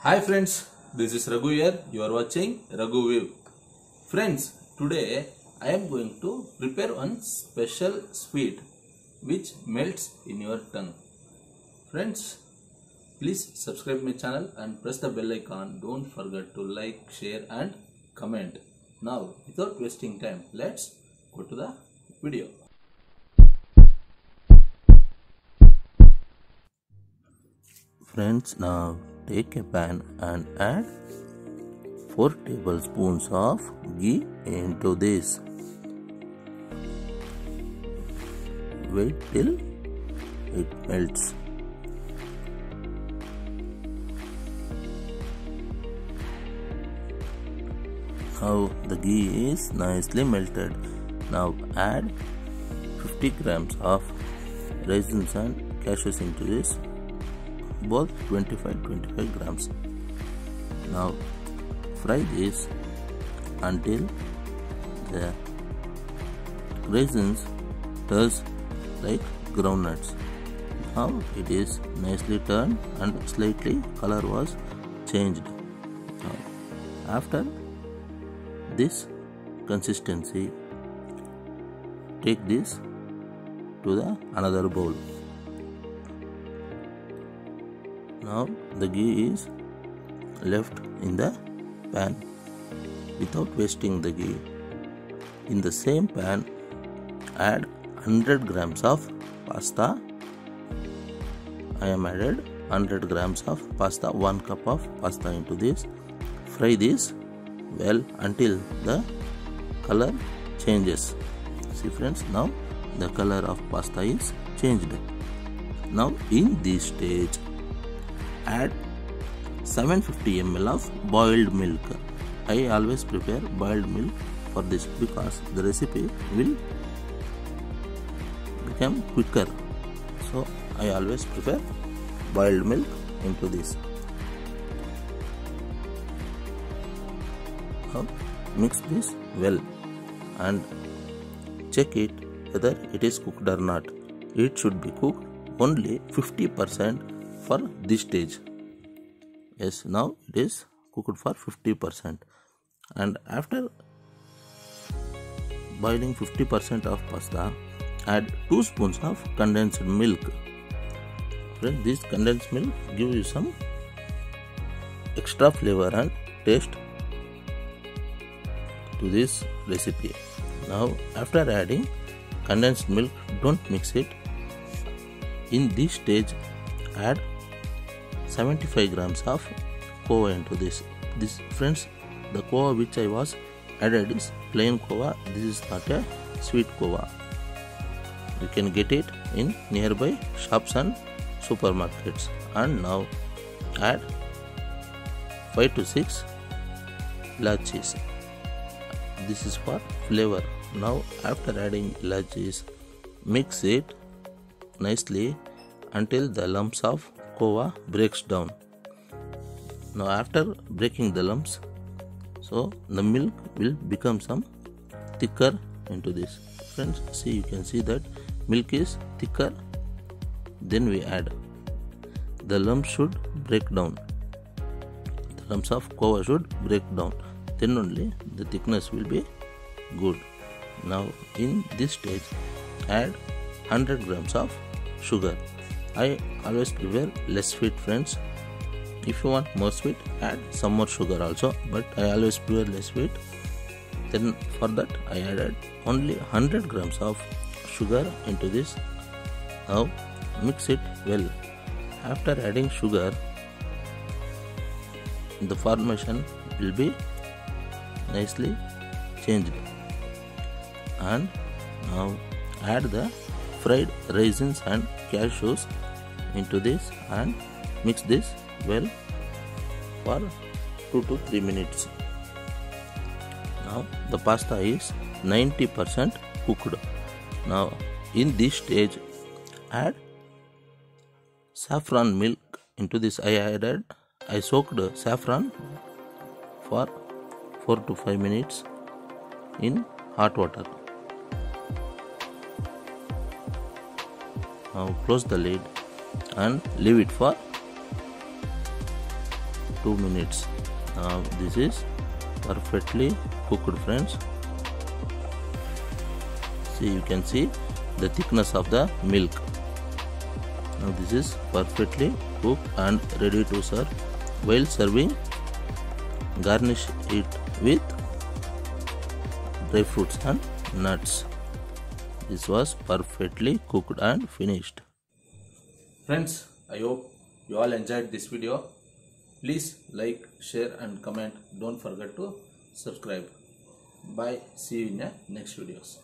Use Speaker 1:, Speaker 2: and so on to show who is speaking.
Speaker 1: Hi friends, this is Raghu here. You are watching Raghu View. Friends, today I am going to prepare one special sweet which melts in your tongue. Friends, please subscribe my channel and press the bell icon. Don't forget to like, share and comment. Now, without wasting time, let's go to the video.
Speaker 2: Friends, now take a pan and add 4 tablespoons of ghee into this. Wait till it melts. Now the ghee is nicely melted. Now add 50 grams of raisins and cashews into this. Both 25 grams. Now fry this until the raisins turns like groundnuts. Now it is nicely turned and slightly color was changed. Now, after this consistency, take this to the another bowl. Now the ghee is left in the pan. Without wasting the ghee, in the same pan add 100 grams of pasta. I am added 100 grams of pasta, 1 cup of pasta into this. Fry this well until the color changes. See friends, now the color of pasta is changed. Now in this stage add 750 ml of boiled milk. I always prepare boiled milk for this because the recipe will become quicker. So I always prepare boiled milk into this. Now mix this well and check it whether it is cooked or not. It should be cooked only 50% for this stage. Yes, now it is cooked for 50%, and after boiling 50% of pasta, add 2 spoons of condensed milk. Friends, this condensed milk gives you some extra flavor and taste to this recipe. Now after adding condensed milk, don't mix it. In this stage add 75 grams of kova into this. This friends, the kova which I was added is plain kova. This is not a sweet kova. You can get it in nearby shops and supermarkets. And now add 5 to 6 elachis. This is for flavor. Now after adding elachis, mix it nicely until the lumps of kova breaks down. Now after breaking the lumps, so the milk will become some thicker into this. Friends, see, you can see that milk is thicker. Then we add. The lumps should break down. The lumps of kova should break down. Then only the thickness will be good. Now in this stage add 100 grams of sugar. I always prefer less sweet, friends. If you want more sweet, add some more sugar also, but I always prefer less sweet. Then for that I added only 100 grams of sugar into this. Now mix it well. After adding sugar, the formation will be nicely changed. And now add the fried raisins and cashews into this and mix this well for 2 to 3 minutes. Now the pasta is 90% cooked. Now in this stage add saffron milk into this. I soaked saffron for 4 to 5 minutes in hot water. Now close the lid and leave it for 2 minutes. Now this is perfectly cooked, friends. See, you can see the thickness of the milk. Now this is perfectly cooked and ready to serve. While serving, garnish it with dry fruits and nuts. This was perfectly cooked and finished.
Speaker 1: Friends, I hope you all enjoyed this video. Please like, share and comment. Don't forget to subscribe. Bye. See you in the next videos.